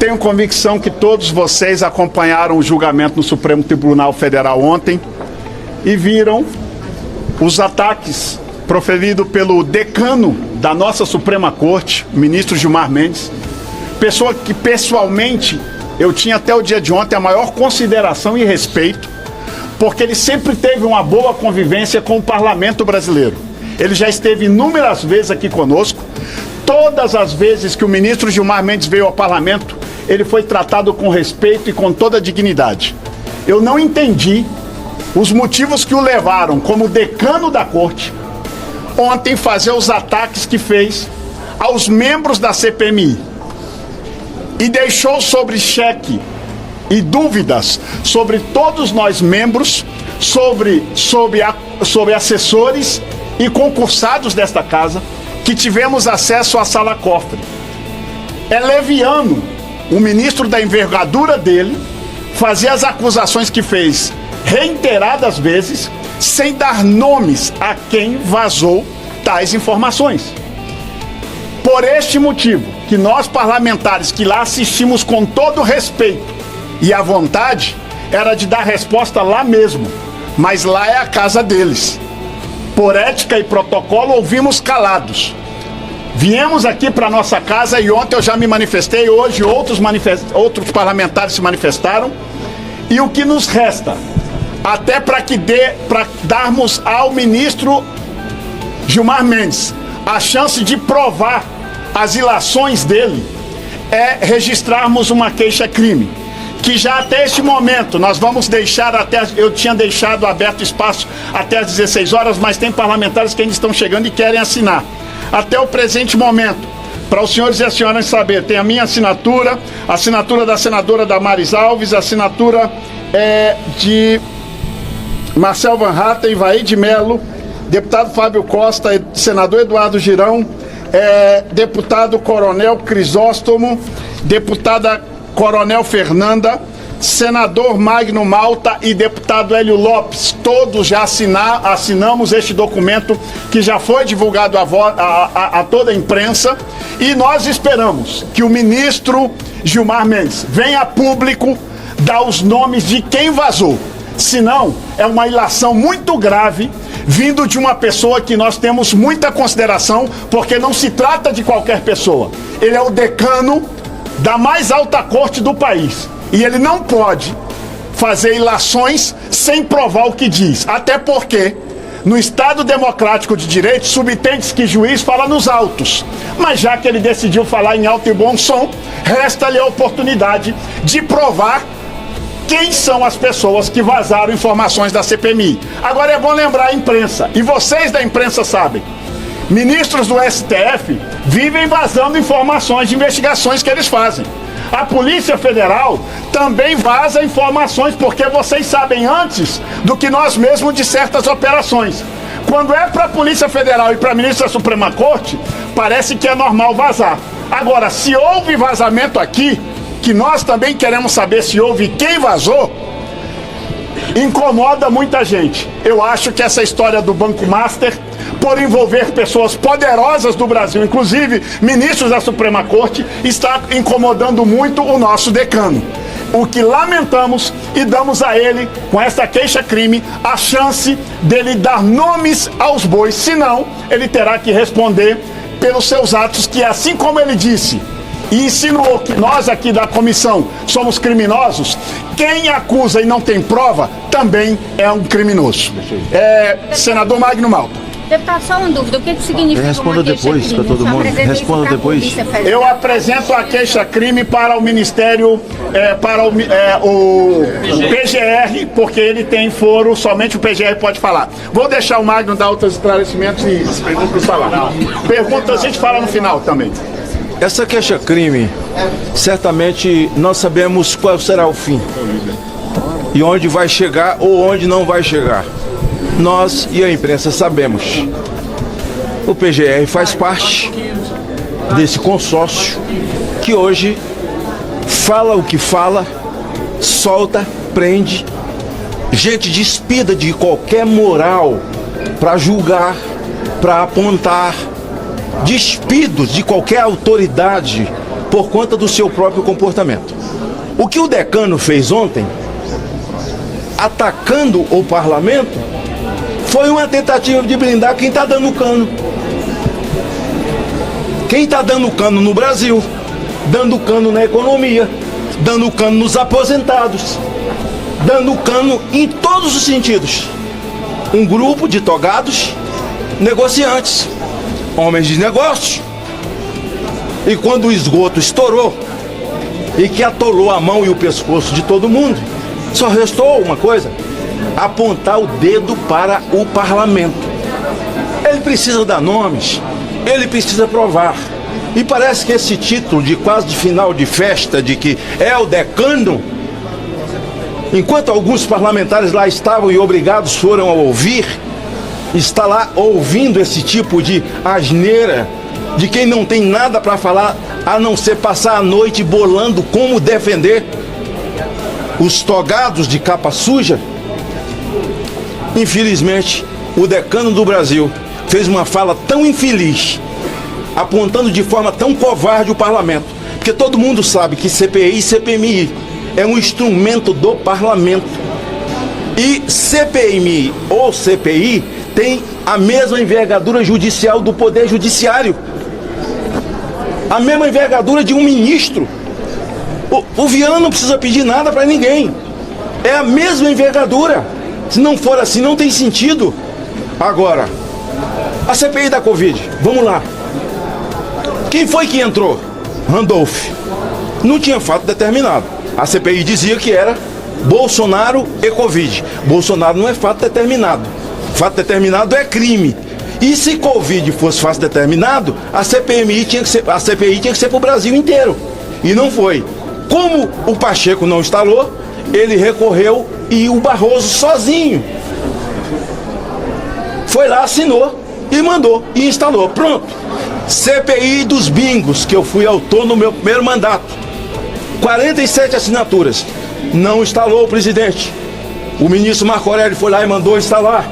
tenho convicção que todos vocês acompanharam o julgamento no Supremo Tribunal Federal ontem e viram os ataques proferidos pelo decano da nossa Suprema Corte, o ministro Gilmar Mendes, pessoa que pessoalmente eu tinha até o dia de ontem a maior consideração e respeito, porque ele sempre teve uma boa convivência com o parlamento brasileiro. Ele já esteve inúmeras vezes aqui conosco. Todas as vezes que o ministro Gilmar Mendes veio ao parlamento, ele foi tratado com respeito e com toda a dignidade. Eu não entendi os motivos que o levaram, como decano da corte, ontem fazer os ataques que fez aos membros da CPMI e deixou sobre xeque e dúvidas sobre todos nós membros, sobre assessores e concursados desta casa que tivemos acesso à sala cofre. É leviano o ministro da envergadura dele fazer as acusações que fez reiteradas vezes sem dar nomes a quem vazou tais informações. Por este motivo, que nós parlamentares que lá assistimos com todo respeito e a vontade, era de dar resposta lá mesmo, mas lá é a casa deles. Por ética e protocolo, ouvimos calados. Viemos aqui para nossa casa e ontem eu já me manifestei, hoje outros parlamentares se manifestaram, e o que nos resta, até para darmos ao ministro Gilmar Mendes a chance de provar as ilações dele, é registrarmos uma queixa-crime, que já até este momento nós vamos deixar eu tinha deixado aberto espaço até às 16 horas, mas tem parlamentares que ainda estão chegando e querem assinar. Até o presente momento, para os senhores e as senhoras saber, tem a minha assinatura, a assinatura da senadora Damares Alves, a assinatura de Marcel Van Hatten, Ivaí de Mello, deputado Fábio Costa, senador Eduardo Girão, deputado Coronel Crisóstomo, deputada Coronel Fernanda, senador Magno Malta e deputado Hélio Lopes. Todos já assinamos este documento que já foi divulgado a toda a imprensa, e nós esperamos que o ministro Gilmar Mendes venha a público dar os nomes de quem vazou. Senão, é uma ilação muito grave vindo de uma pessoa que nós temos muita consideração, porque não se trata de qualquer pessoa. Ele é o decano da mais alta corte do país. E ele não pode fazer ilações sem provar o que diz. Até porque, no Estado Democrático de Direito, subtende-se que juiz fala nos autos. Mas já que ele decidiu falar em alto e bom som, resta-lhe a oportunidade de provar quem são as pessoas que vazaram informações da CPMI. Agora é bom lembrar a imprensa, e vocês da imprensa sabem, ministros do STF vivem vazando informações de investigações que eles fazem. A Polícia Federal também vaza informações, porque vocês sabem antes do que nós mesmos de certas operações. Quando é para a Polícia Federal e para a ministra da Suprema Corte, parece que é normal vazar. Agora, se houve vazamento aqui, que nós também queremos saber se houve e quem vazou, incomoda muita gente. Eu acho que essa história do Banco Master, por envolver pessoas poderosas do Brasil, inclusive ministros da Suprema Corte, está incomodando muito o nosso decano. O que lamentamos e damos a ele, com essa queixa-crime, a chance dele dar nomes aos bois, senão ele terá que responder pelos seus atos, que assim como ele disse e insinuou que nós aqui da comissão somos criminosos, quem acusa e não tem prova também é um criminoso. Senador Magno Malta. Deputado, só uma dúvida, o que significa responda depois para todo mundo. Responda depois. Eu apresento a queixa-crime para o Ministério, para o PGR, porque ele tem foro, somente o PGR pode falar. Vou deixar o Magno dar outros esclarecimentos e falar. Perguntas a gente fala no final também. Essa queixa-crime, certamente nós sabemos qual será o fim e onde vai chegar ou onde não vai chegar. Nós e a imprensa sabemos. O PGR faz parte desse consórcio que hoje fala o que fala, solta, prende, gente despida de qualquer moral para julgar, para apontar, despidos de qualquer autoridade por conta do seu próprio comportamento. O que o decano fez ontem, atacando o parlamento, foi uma tentativa de blindar quem está dando cano. Quem está dando cano no Brasil, dando cano na economia, dando cano nos aposentados, dando cano em todos os sentidos. Um grupo de togados, negociantes, homens de negócios. E quando o esgoto estourou e que atolou a mão e o pescoço de todo mundo, só restou uma coisa: apontar o dedo para o parlamento. Ele precisa dar nomes, ele precisa provar. E parece que esse título de quase de final de festa, de que é o decano, enquanto alguns parlamentares lá estavam e obrigados foram a ouvir, está lá ouvindo esse tipo de asneira de quem não tem nada para falar a não ser passar a noite bolando como defender os togados de capa suja. Infelizmente, o decano do Brasil fez uma fala tão infeliz, apontando de forma tão covarde o parlamento, porque todo mundo sabe que CPI e CPMI é um instrumento do parlamento, e CPMI ou CPI tem a mesma envergadura judicial do Poder Judiciário, a mesma envergadura de um ministro. O Viana não precisa pedir nada para ninguém, é a mesma envergadura. Se não for assim, não tem sentido. Agora, a CPI da Covid, vamos lá. Quem foi que entrou? Randolph. Não tinha fato determinado. A CPI dizia que era Bolsonaro e Covid. Bolsonaro não é fato determinado. Fato determinado é crime. E se Covid fosse fato determinado, a CPI tinha que ser para o Brasil inteiro. E não foi. Como o Pacheco não instalou, ele recorreu e o Barroso sozinho foi lá, assinou e mandou e instalou. Pronto. CPI dos bingos, que eu fui autor no meu primeiro mandato. 47 assinaturas. Não instalou o presidente. O ministro Marco Aurélio foi lá e mandou instalar.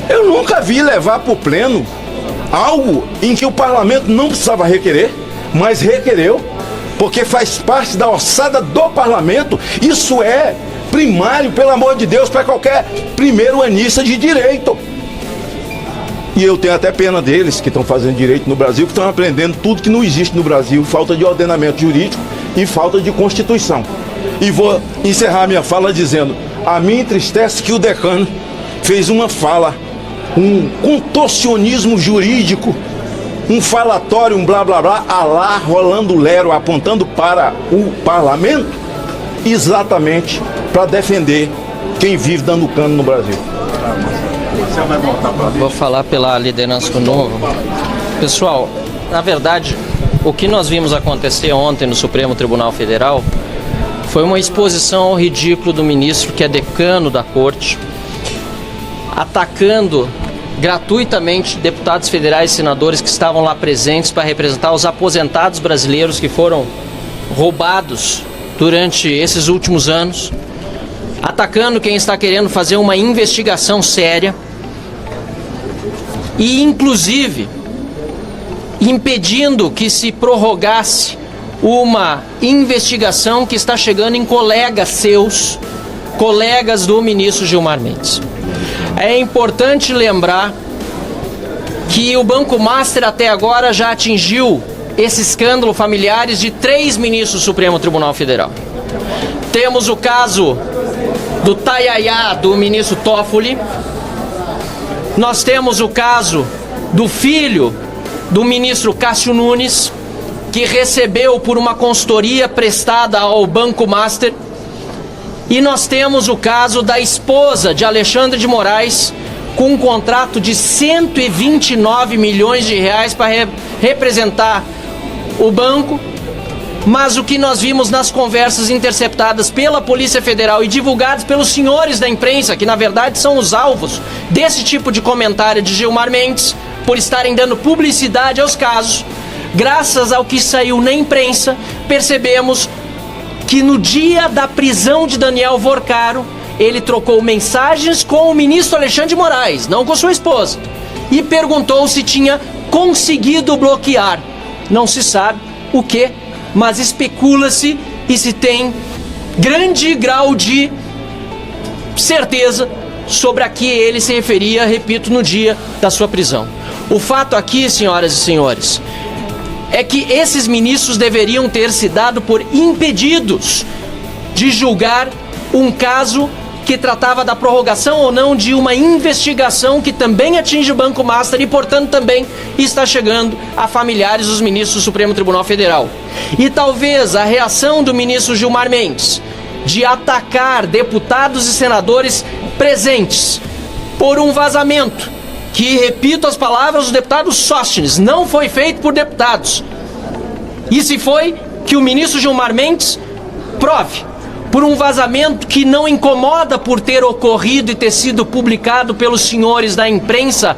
Eu nunca vi levar para o pleno algo em que o parlamento não precisava requerer, mas requereu, porque faz parte da ossada do parlamento. Isso é primário, pelo amor de Deus, para qualquer primeiro-anista de direito. E eu tenho até pena deles que estão fazendo direito no Brasil, que estão aprendendo tudo que não existe no Brasil, falta de ordenamento jurídico e falta de Constituição. E vou encerrar minha fala dizendo: a mim entristece que o decano fez uma fala, um contorcionismo jurídico, um falatório, um blá blá blá, alá, rolando lero, apontando para o parlamento, exatamente para defender quem vive dando cano no Brasil. Vou falar pela liderança do Novo. Pessoal, na verdade, o que nós vimos acontecer ontem no Supremo Tribunal Federal foi uma exposição ao ridículo do ministro, que é decano da corte, atacando gratuitamente deputados federais e senadores que estavam lá presentes para representar os aposentados brasileiros que foram roubados durante esses últimos anos, atacando quem está querendo fazer uma investigação séria e, inclusive, impedindo que se prorrogasse uma investigação que está chegando em colegas seus, colegas do ministro Gilmar Mendes. É importante lembrar que o Banco Master até agora já atingiu esse escândalo familiares de 3 ministros do Supremo Tribunal Federal. Temos o caso do Tayayá, do ministro Toffoli. Nós temos o caso do filho do ministro Cássio Nunes, que recebeu por uma consultoria prestada ao Banco Master. E nós temos o caso da esposa de Alexandre de Moraes, com um contrato de 129 milhões de reais para representar o banco. Mas o que nós vimos nas conversas interceptadas pela Polícia Federal e divulgadas pelos senhores da imprensa, que na verdade são os alvos desse tipo de comentário de Gilmar Mendes, por estarem dando publicidade aos casos, graças ao que saiu na imprensa, percebemos que no dia da prisão de Daniel Vorcaro, ele trocou mensagens com o ministro Alexandre de Moraes, não com sua esposa, e perguntou se tinha conseguido bloquear, não se sabe o que, mas especula-se e se tem grande grau de certeza sobre a que ele se referia, repito, no dia da sua prisão. O fato aqui, senhoras e senhores, é que esses ministros deveriam ter se dado por impedidos de julgar um caso que tratava da prorrogação ou não de uma investigação que também atinge o Banco Master e, portanto, também está chegando a familiares dos ministros do Supremo Tribunal Federal. E talvez a reação do ministro Gilmar Mendes de atacar deputados e senadores presentes por um vazamento que, repito as palavras do deputado Sóstenes, não foi feito por deputados. E se foi, que o ministro Gilmar Mendes prove. Por um vazamento que não incomoda por ter ocorrido e ter sido publicado pelos senhores da imprensa,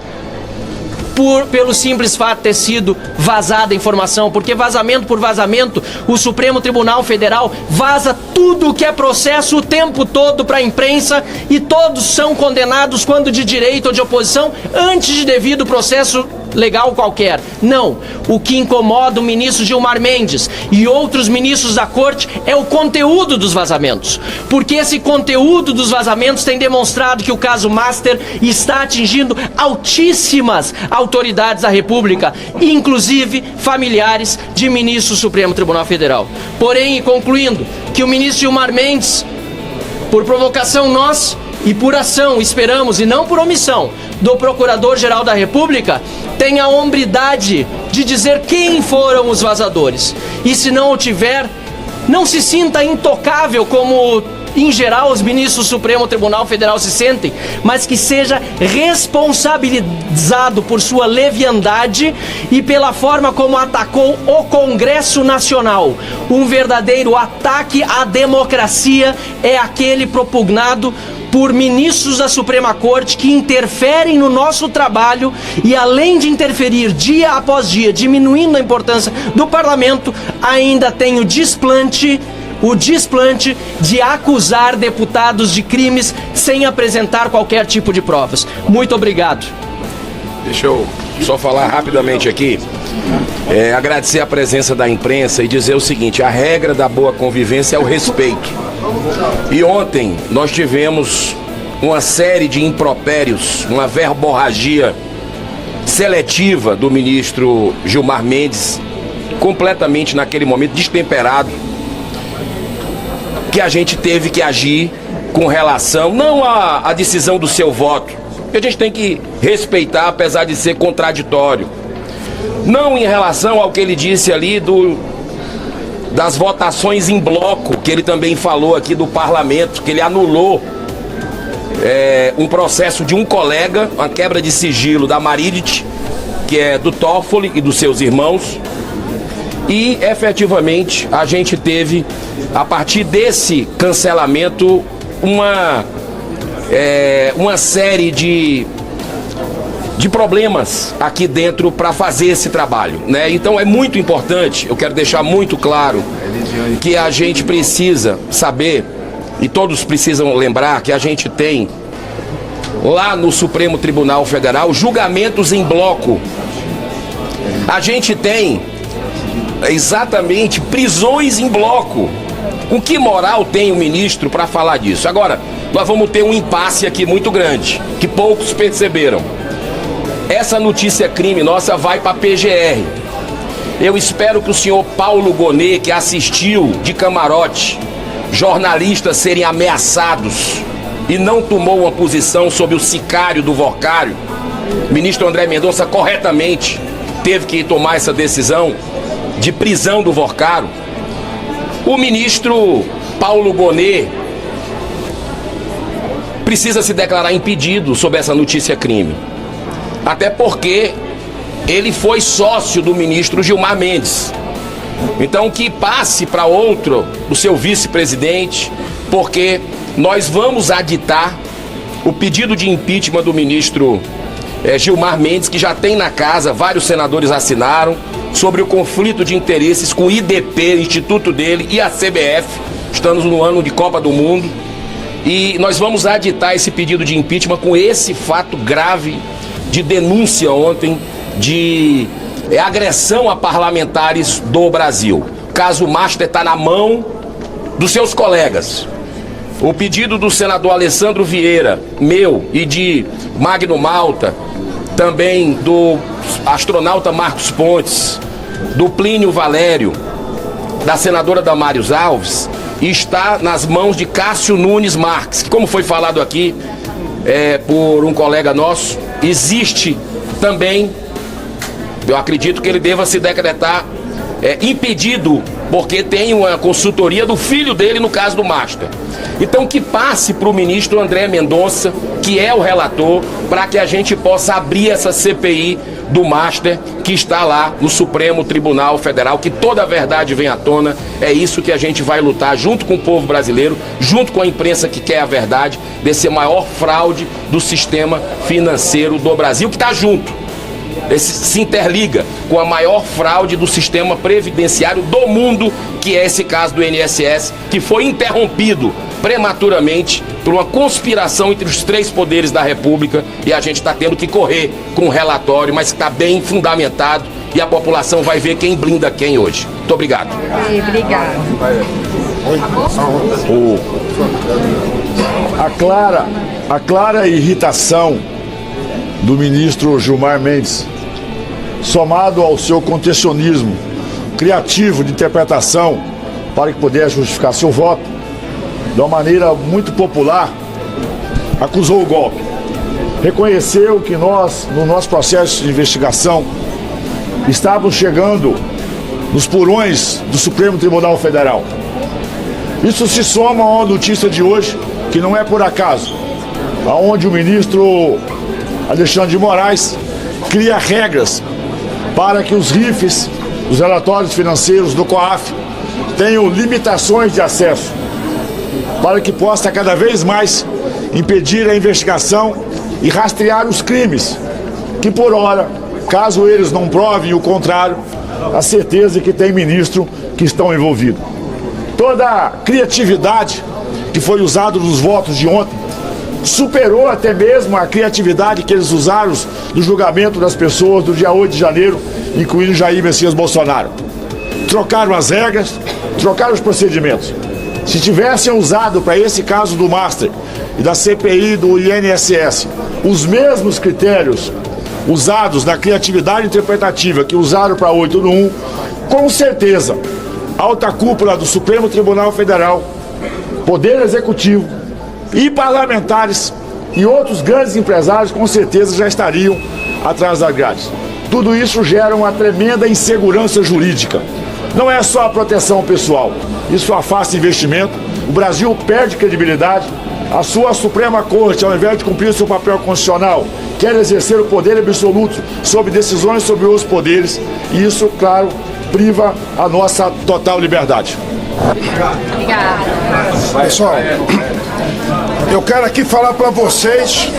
pelo simples fato de ter sido vazada a informação, porque vazamento por vazamento, o Supremo Tribunal Federal vaza tudo o que é processo o tempo todo para a imprensa e todos são condenados quando de direita ou de oposição antes de devido processo legal qualquer. Não, o que incomoda o ministro Gilmar Mendes e outros ministros da corte é o conteúdo dos vazamentos, porque esse conteúdo dos vazamentos tem demonstrado que o caso Master está atingindo altíssimas autoridades da República, inclusive familiares de ministros do Supremo Tribunal Federal. Porém, e concluindo, que o ministro Gilmar Mendes, por provocação nossa e por ação, esperamos, e não por omissão, do Procurador-Geral da República, tenha a hombridade de dizer quem foram os vazadores. E se não o tiver, não se sinta intocável como, em geral, os ministros do Supremo Tribunal Federal se sentem, mas que seja responsabilizado por sua leviandade e pela forma como atacou o Congresso Nacional. Um verdadeiro ataque à democracia é aquele propugnado por ministros da Suprema Corte que interferem no nosso trabalho e, além de interferir dia após dia, diminuindo a importância do parlamento, ainda tem o desplante de acusar deputados de crimes sem apresentar qualquer tipo de provas. Muito obrigado. Deixa eu só falar rapidamente aqui, agradecer a presença da imprensa e dizer o seguinte: a regra da boa convivência é o respeito. E ontem nós tivemos uma série de impropérios, uma verborragia seletiva do ministro Gilmar Mendes, completamente naquele momento destemperado, que a gente teve que agir com relação, não à decisão do seu voto, que a gente tem que respeitar apesar de ser contraditório, não em relação ao que ele disse ali das votações em bloco, que ele também falou aqui do parlamento, que ele anulou um processo de um colega, uma quebra de sigilo da Marilit, que é do Toffoli e dos seus irmãos, e efetivamente a gente teve, a partir desse cancelamento, uma série de problemas aqui dentro para fazer esse trabalho, né? Então é muito importante, eu quero deixar muito claro que a gente precisa saber, e todos precisam lembrar, que a gente tem lá no Supremo Tribunal Federal julgamentos em bloco. A gente tem exatamente prisões em bloco. Com que moral tem o ministro para falar disso? Agora, nós vamos ter um impasse aqui muito grande, que poucos perceberam. Essa notícia crime nossa vai para a PGR. Eu espero que o senhor Paulo Gonet, que assistiu de camarote jornalistas serem ameaçados e não tomou uma posição sobre o sicário do Vocário, o ministro André Mendonça corretamente teve que tomar essa decisão de prisão do Vocário. O ministro Paulo Gonet precisa se declarar impedido sobre essa notícia crime. Até porque ele foi sócio do ministro Gilmar Mendes. Então que passe para outro, o seu vice-presidente, porque nós vamos aditar o pedido de impeachment do ministro Gilmar Mendes, que já tem na casa, vários senadores assinaram, sobre o conflito de interesses com o IDP, instituto dele, e a CBF. Estamos no ano de Copa do Mundo e nós vamos aditar esse pedido de impeachment com esse fato grave de denúncia ontem de agressão a parlamentares do Brasil. caso Master está na mão dos seus colegas. O pedido do senador Alessandro Vieira, meu e de Magno Malta, também do astronauta Marcos Pontes, do Plínio Valério, da senadora Damares Alves, está nas mãos de Cássio Nunes Marques, que, como foi falado aqui por um colega nosso, existe também, eu acredito que ele deva se decretar impedido, porque tem uma consultoria do filho dele no caso do Master. Então que passe para o ministro André Mendonça, que é o relator, para que a gente possa abrir essa CPI do Master, que está lá no Supremo Tribunal Federal, que toda a verdade vem à tona. É isso que a gente vai lutar junto com o povo brasileiro, junto com a imprensa que quer a verdade, desse maior fraude do sistema financeiro do Brasil, que está junto. Esse se interliga com a maior fraude do sistema previdenciário do mundo, que é esse caso do INSS, que foi interrompido prematuramente por uma conspiração entre os três poderes da República, e a gente está tendo que correr com um relatório, mas está bem fundamentado, e a população vai ver quem blinda quem hoje. Muito obrigado. Obrigado. A clara irritação do ministro Gilmar Mendes, somado ao seu contencionismo criativo de interpretação para que pudesse justificar seu voto, de uma maneira muito popular, acusou o golpe. Reconheceu que nós, no nosso processo de investigação, estávamos chegando nos porões do Supremo Tribunal Federal. Isso se soma a uma notícia de hoje, que não é por acaso, onde o ministro Alexandre de Moraes cria regras para que os RIFs, os relatórios financeiros do COAF, tenham limitações de acesso, para que possa cada vez mais impedir a investigação e rastrear os crimes, que por hora, caso eles não provem o contrário, a certeza que tem ministro que estão envolvidos. Toda a criatividade que foi usada nos votos de ontem superou até mesmo a criatividade que eles usaram no julgamento das pessoas do dia 8 de janeiro, incluindo Jair Messias Bolsonaro. Trocaram as regras, trocaram os procedimentos. Se tivessem usado para esse caso do Master e da CPI do INSS os mesmos critérios usados na criatividade interpretativa que usaram para 8 no 1, com certeza, a alta cúpula do Supremo Tribunal Federal, Poder Executivo e parlamentares e outros grandes empresários com certeza já estariam atrás das grades. Tudo isso gera uma tremenda insegurança jurídica. Não é só a proteção pessoal, isso afasta investimento, o Brasil perde credibilidade, a sua Suprema Corte, ao invés de cumprir seu papel constitucional, quer exercer o poder absoluto sobre decisões sobre os poderes, e isso, claro, priva a nossa total liberdade. Obrigada. Pessoal, eu quero aqui falar para vocês.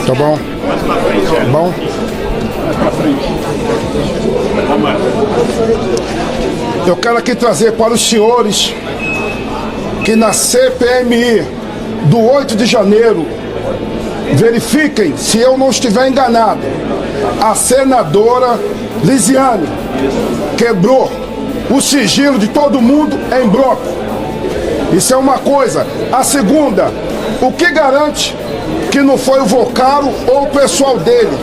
Tá bom? Tá bom? Eu quero aqui trazer para os senhores que na CPMI do 8 de janeiro, verifiquem se eu não estiver enganado, a senadora Lisiane quebrou o sigilo de todo mundo em bloco. Isso é uma coisa. A segunda, o que garante que não foi o Vocaro ou o pessoal dele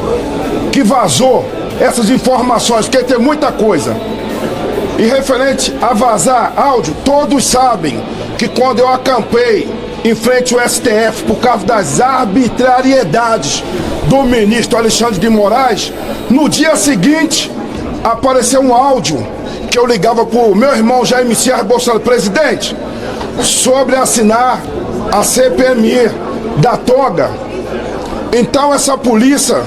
que vazou essas informações? Porque tem muita coisa. E referente a vazar áudio, todos sabem que quando eu acampei em frente ao STF por causa das arbitrariedades do ministro Alexandre de Moraes, no dia seguinte apareceu um áudio que eu ligava pro meu irmão Jair Messias Bolsonaro, presidente, sobre assinar a CPMI da toga. Então essa polícia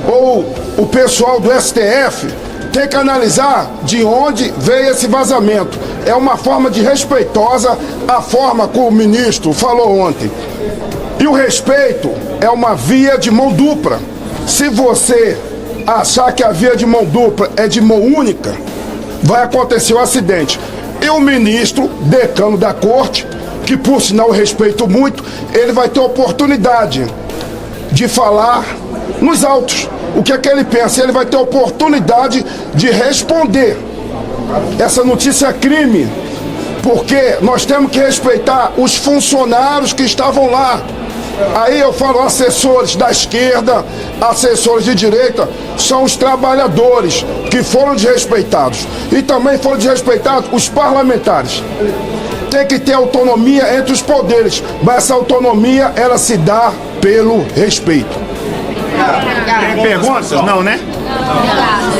ou o pessoal do STF tem que analisar de onde veio esse vazamento. É uma forma de respeitosa a forma como o ministro falou ontem. E o respeito é uma via de mão dupla. Se você achar que a via de mão dupla é de mão única, vai acontecer um acidente. E o ministro, decano da corte, que por sinal eu respeito muito, ele vai ter oportunidade de falar nos autos. O que é que ele pensa? Ele vai ter oportunidade de responder. Essa notícia é crime, porque nós temos que respeitar os funcionários que estavam lá. Aí eu falo assessores da esquerda, assessores de direita, são os trabalhadores que foram desrespeitados. E também foram desrespeitados os parlamentares. Tem que ter autonomia entre os poderes, mas essa autonomia, ela se dá pelo respeito. Tem perguntas? Não, né?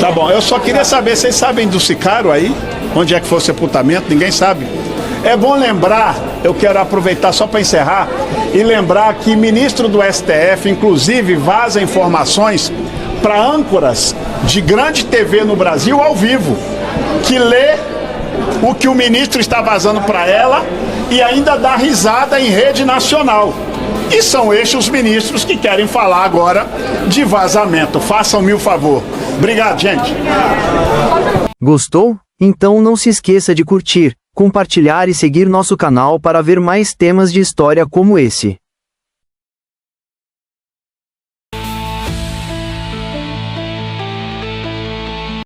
Tá bom, eu só queria saber, vocês sabem do Sicário aí? Onde é que foi o sepultamento? Ninguém sabe. É bom lembrar, eu quero aproveitar só para encerrar, e lembrar que ministro do STF, inclusive, vaza informações para âncoras de grande TV no Brasil ao vivo, que lê o que o ministro está vazando para ela e ainda dá risada em rede nacional. E são estes os ministros que querem falar agora de vazamento. Façam-me o favor. Obrigado, gente. Gostou? Então não se esqueça de curtir, compartilhar e seguir nosso canal para ver mais temas de história como esse.